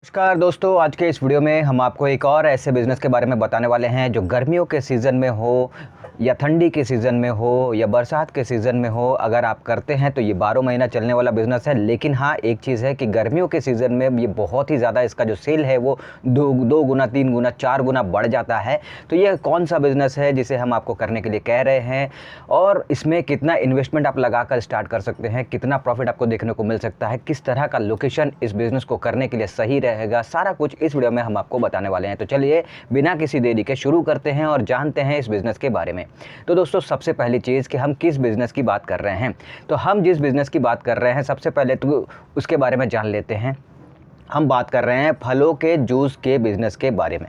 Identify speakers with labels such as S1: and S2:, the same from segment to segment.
S1: नमस्कार दोस्तों, आज के इस वीडियो में हम आपको एक और ऐसे बिज़नेस के बारे में बताने वाले हैं जो गर्मियों के सीज़न में हो या ठंडी के सीज़न में हो या बरसात के सीज़न में हो। अगर आप करते हैं तो ये 12 महीना चलने वाला बिज़नेस है। लेकिन हाँ, एक चीज़ है कि गर्मियों के सीज़न में ये बहुत ही ज़्यादा इसका जो सेल है वो दो गुना, 3 गुना, 4 गुना बढ़ जाता है। तो ये कौन सा बिज़नेस है जिसे हम आपको करने के लिए कह रहे हैं और इसमें कितना इन्वेस्टमेंट आप लगा कर स्टार्ट कर सकते हैं, कितना प्रॉफिट आपको देखने को मिल सकता है, किस तरह का लोकेशन इस बिज़नेस को करने के लिए सही रहेगा, सारा कुछ इस वीडियो में हम आपको बताने वाले हैं। तो चलिए बिना किसी देरी के शुरू करते हैं और जानते हैं इस बिज़नेस के बारे में। तो दोस्तों, सबसे पहली चीज़ कि हम किस बिज़नेस की बात कर रहे हैं। तो हम जिस बिज़नेस की बात कर रहे हैं सबसे पहले तो उसके बारे में जान लेते हैं। हम बात कर रहे हैं फलों के जूस के बिज़नेस के बारे में।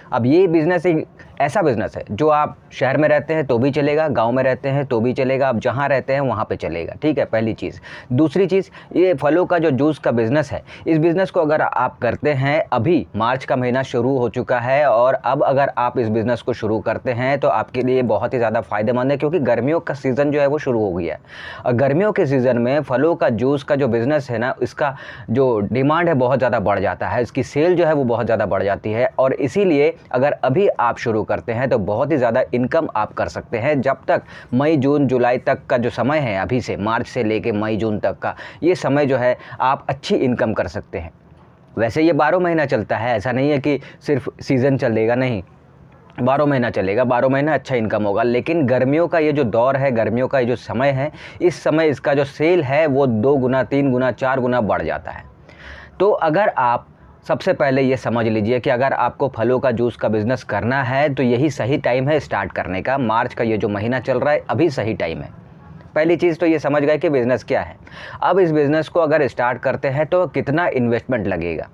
S1: अब ये बिज़नेस एक ऐसा बिज़नेस है जो आप शहर में रहते हैं तो भी चलेगा, गांव में रहते हैं तो भी चलेगा, आप जहां रहते हैं वहां पे चलेगा। ठीक है, पहली चीज़। दूसरी चीज़, ये फलों का जो जूस का बिज़नेस है, इस बिज़नेस को अगर आप करते हैं, अभी मार्च का महीना शुरू हो चुका है और अब अगर आप इस बिज़नेस को शुरू करते हैं तो आपके लिए बहुत ही ज़्यादा फ़ायदेमंद है, क्योंकि गर्मियों का सीज़न जो है वो शुरू हो गया है। और गर्मियों के सीज़न में फलों का जूस का जो बिज़नेस है ना, इसका जो डिमांड है बहुत ज़्यादा बढ़ जाता है, इसकी सेल जो है वो बहुत ज़्यादा बढ़ जाती है। और इसीलिए अगर अभी आप शुरू करते हैं तो बहुत ही ज़्यादा इनकम आप कर सकते हैं। जब तक मई जून जुलाई तक का जो समय है, अभी से मार्च से लेके मई जून तक का ये समय जो है आप अच्छी इनकम कर सकते हैं। वैसे ये 12 महीना चलता है, ऐसा नहीं है कि सिर्फ सीज़न चलेगा, नहीं, 12 महीना चलेगा, 12 महीना अच्छा इनकम होगा। लेकिन गर्मियों का ये जो दौर है, गर्मियों का ये जो समय है, इस समय इसका जो सेल है वो 2 गुना, 3 गुना, 4 गुना बढ़ जाता है। तो अगर आप सबसे पहले ये समझ लीजिए कि अगर आपको फलों का जूस का बिज़नेस करना है तो यही सही टाइम है स्टार्ट करने का। मार्च का ये जो महीना चल रहा है अभी सही टाइम है। पहली चीज़ तो ये समझ गए कि बिज़नेस क्या है। अब इस बिज़नेस को अगर स्टार्ट करते हैं तो कितना इन्वेस्टमेंट लगेगा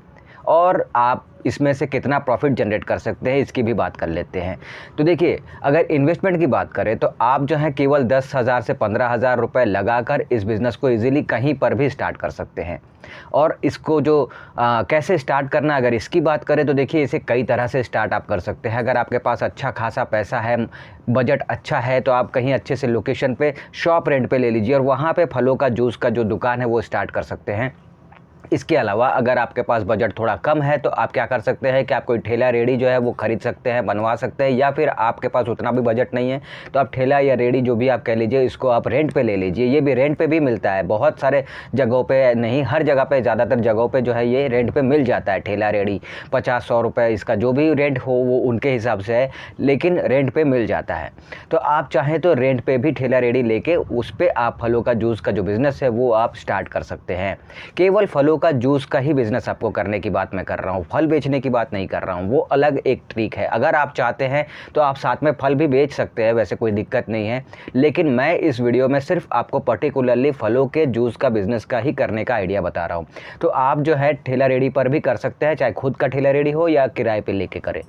S1: और आप इसमें से कितना प्रॉफिट जनरेट कर सकते हैं, इसकी भी बात कर लेते हैं। तो देखिए, अगर इन्वेस्टमेंट की बात करें तो आप जो है केवल 10,000 से 15,000 रुपये लगाकर इस बिज़नेस को इजीली कहीं पर भी स्टार्ट कर सकते हैं। और इसको जो कैसे स्टार्ट करना, अगर इसकी बात करें तो देखिए, इसे कई तरह से स्टार्ट आप कर सकते हैं। अगर आपके पास अच्छा खासा पैसा है, बजट अच्छा है, तो आप कहीं अच्छे से लोकेशन पे शॉप रेंट पे ले लीजिए और वहाँ पे फलों का जूस का जो दुकान है वो स्टार्ट कर सकते हैं। इसके अलावा अगर आपके पास बजट थोड़ा कम है तो आप क्या कर सकते हैं कि आप कोई ठेला रेडी जो है वो ख़रीद सकते हैं, बनवा सकते हैं, या फिर आपके पास उतना भी बजट नहीं है तो आप ठेला या रेडी जो भी आप कह लीजिए, इसको आप रेंट पे ले लीजिए। ये भी रेंट पे भी मिलता है, बहुत सारे जगहों पे, नहीं हर जगह पे, ज़्यादातर जगहों पे जो है ये रेंट पे मिल जाता है। ठेला रेडी 50-100 रुपये, इसका जो भी रेंट हो वो उनके हिसाब से है, लेकिन रेंट पे मिल जाता है। तो आप चाहें तो रेंट पे भी ठेला रेडी लेके उस पर आप फलों का जूस का जो बिज़नेस है वो आप स्टार्ट कर सकते हैं। केवल फलों का जूस का ही बिज़नेस आपको करने की बात मैं कर रहा हूँ, फल बेचने की बात नहीं कर रहा हूँ, वो अलग एक ट्रिक है। अगर आप चाहते हैं तो आप साथ में फल भी बेच सकते हैं, वैसे कोई दिक्कत नहीं है। लेकिन मैं इस वीडियो में सिर्फ आपको पर्टिकुलरली फलों के जूस का बिज़नेस का ही करने का आइडिया बता रहा हूँ। तो आप जो है ठेला रेडी पर भी कर सकते हैं, चाहे खुद का ठेला रेडी हो या किराए पे लेके करें।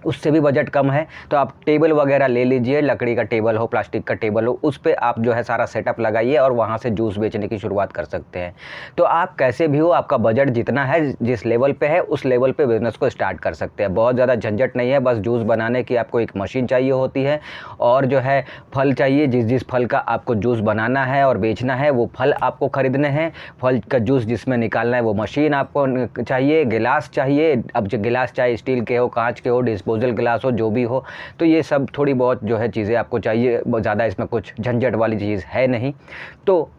S1: उससे भी बजट कम है तो आप टेबल वगैरह ले लीजिए, लकड़ी का टेबल हो, प्लास्टिक का टेबल हो, उस पे आप जो है सारा सेटअप लगाइए और वहाँ से जूस बेचने की शुरुआत कर सकते हैं। तो आप कैसे भी हो, आपका बजट जितना है, जिस लेवल पे है, उस लेवल पे बिज़नेस को स्टार्ट कर सकते हैं। बहुत ज़्यादा झंझट नहीं है, बस जूस बनाने की आपको एक मशीन चाहिए होती है और जो है फल चाहिए। जिस जिस फल का आपको जूस बनाना है और बेचना है वो फल आपको ख़रीदने हैं। फल का जूस जिसमें निकालना है वो मशीन आपको चाहिए। गिलास चाहिए, अब जो गिलास चाहे स्टील के हो, कांच के हो, डिस्पोजल गिलास हो, जो भी हो, तो ये सब थोड़ी बहुत जो है चीज़ें आपको चाहिए। ज़्यादा इसमें कुछ झंझट वाली चीज़ है नहीं। तो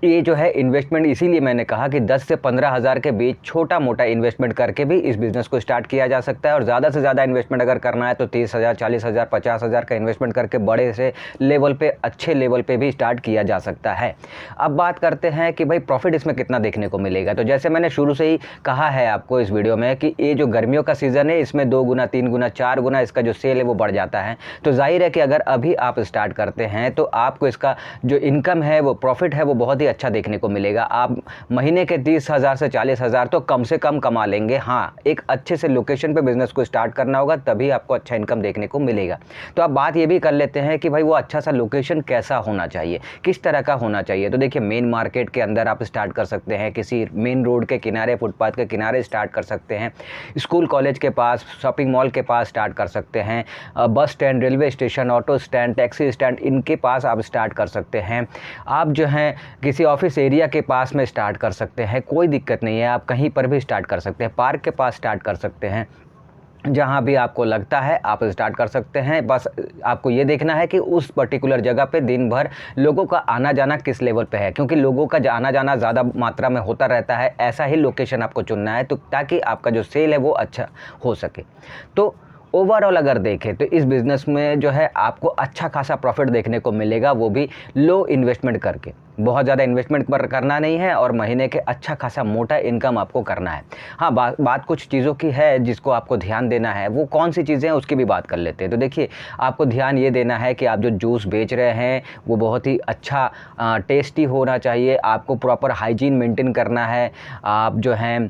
S1: ये जो है इन्वेस्टमेंट, इसीलिए मैंने कहा कि 10 से 15,000 के बीच छोटा मोटा इन्वेस्टमेंट करके भी इस बिज़नेस को स्टार्ट किया जा सकता है। और ज़्यादा से ज़्यादा इन्वेस्टमेंट अगर करना है तो 30,000, 40,000, 50,000 का इन्वेस्टमेंट करके बड़े से लेवल पे, अच्छे लेवल पे भी स्टार्ट किया जा सकता है। अब बात करते हैं कि भाई प्रॉफिट इसमें कितना देखने को मिलेगा। तो जैसे मैंने शुरू से ही कहा है आपको इस वीडियो में कि ये जो गर्मियों का सीज़न है, इसमें 2 गुना, 3 गुना, 4 गुना इसका जो सेल है वो बढ़ जाता है। तो जाहिर है कि अगर अभी आप स्टार्ट करते हैं तो आपको इसका जो इनकम है, वो प्रॉफिट है, वो बहुत ही अच्छा देखने को मिलेगा। आप महीने के 30,000 से 40,000 तो कम से कम कमा लेंगे। हाँ, एक अच्छे से लोकेशन पे बिजनेस को स्टार्ट करना होगा, तभी आपको अच्छा इनकम देखने को मिलेगा। तो अब बात ये भी कर लेते हैं कि भाई वो अच्छा सा लोकेशन कैसा होना चाहिए, किस तरह का होना चाहिए। तो देखिए, मेन मार्केट के अंदर आप स्टार्ट कर सकते हैं, किसी मेन रोड के किनारे, फुटपाथ के किनारे स्टार्ट कर सकते हैं, स्कूल कॉलेज के पास, शॉपिंग मॉल के पास स्टार्ट कर सकते हैं, bus stand, railway station, auto stand, taxi stand, इनके पास आप स्टार्ट कर सकते हैं। आप जो हैं किसी ऑफिस एरिया के पास में स्टार्ट कर सकते हैं, कोई दिक्कत नहीं है, आप कहीं पर भी स्टार्ट कर सकते हैं, पार्क के पास स्टार्ट कर सकते हैं, जहाँ भी आपको लगता है आप स्टार्ट कर सकते हैं। बस आपको ये देखना है कि उस पर्टिकुलर जगह पे दिन भर लोगों का आना जाना किस लेवल पे है, क्योंकि लोगों का आना जाना ज़्यादा मात्रा में होता रहता है। ऐसा ही लोकेशन आपको चुनना है तो ताकि आपका जो सेल है वो अच्छा हो सके। तो ओवरऑल अगर देखें तो इस बिज़नेस में जो है आपको अच्छा खासा प्रॉफिट देखने को मिलेगा, वो भी लो इन्वेस्टमेंट करके। बहुत ज़्यादा इन्वेस्टमेंट पर करना नहीं है और महीने के अच्छा खासा मोटा इनकम आपको करना है। हाँ, बात कुछ चीज़ों की है जिसको आपको ध्यान देना है। वो कौन सी चीज़ें हैं उसकी भी बात कर लेते हैं। तो देखिए, आपको ध्यान ये देना है कि आप जो जूस बेच रहे हैं वो बहुत ही अच्छा टेस्टी होना चाहिए। आपको प्रॉपर हाइजीन मेंटेन करना है। आप जो हैं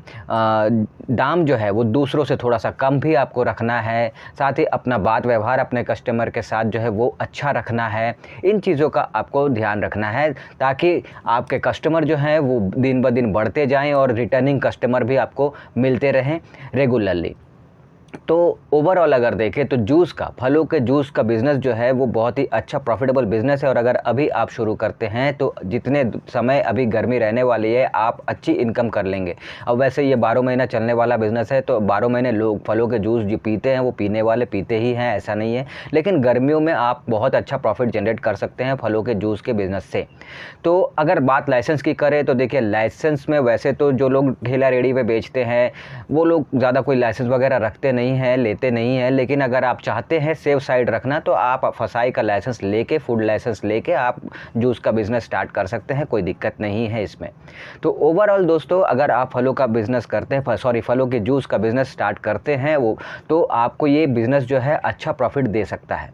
S1: दाम जो है वो दूसरों से थोड़ा सा कम भी आपको रखना है। साथ ही अपना बात व्यवहार अपने कस्टमर के साथ जो है वो अच्छा रखना है। इन चीज़ों का आपको ध्यान रखना है ताकि आपके कस्टमर जो हैं वो दिन ब दिन बढ़ते जाएं और रिटर्निंग कस्टमर भी आपको मिलते रहें रेगुलरली। तो ओवरऑल अगर देखें तो जूस का, फलों के जूस का बिज़नेस जो है वो बहुत ही अच्छा प्रॉफिटेबल बिज़नेस है। और अगर अभी आप शुरू करते हैं तो जितने समय अभी गर्मी रहने वाली है आप अच्छी इनकम कर लेंगे। अब वैसे ये 12 महीना चलने वाला बिज़नेस है, तो 12 महीने लोग फलों के जूस जो पीते हैं वो पीने वाले पीते ही हैं, ऐसा नहीं है। लेकिन गर्मियों में आप बहुत अच्छा प्रॉफिट जनरेट कर सकते हैं फलों के जूस के बिज़नेस से। तो अगर बात लाइसेंस की करें तो देखिए, लाइसेंस में वैसे तो जो लोग ठेला रेहड़ी पे बेचते हैं वो लोग ज़्यादा कोई लाइसेंस वगैरह रखते नहीं हैं, लेते नहीं हैं। लेकिन अगर आप चाहते हैं सेफ साइड रखना तो आप फसाई का लाइसेंस लेके, फूड लाइसेंस लेके आप जूस का बिज़नेस स्टार्ट कर सकते हैं, कोई दिक्कत नहीं है इसमें। तो ओवरऑल दोस्तों, अगर आप फलों का बिज़नेस करते हैं, फलों के जूस का बिज़नेस स्टार्ट करते हैं वो, तो आपको ये बिज़नेस जो है अच्छा प्रॉफिट दे सकता है।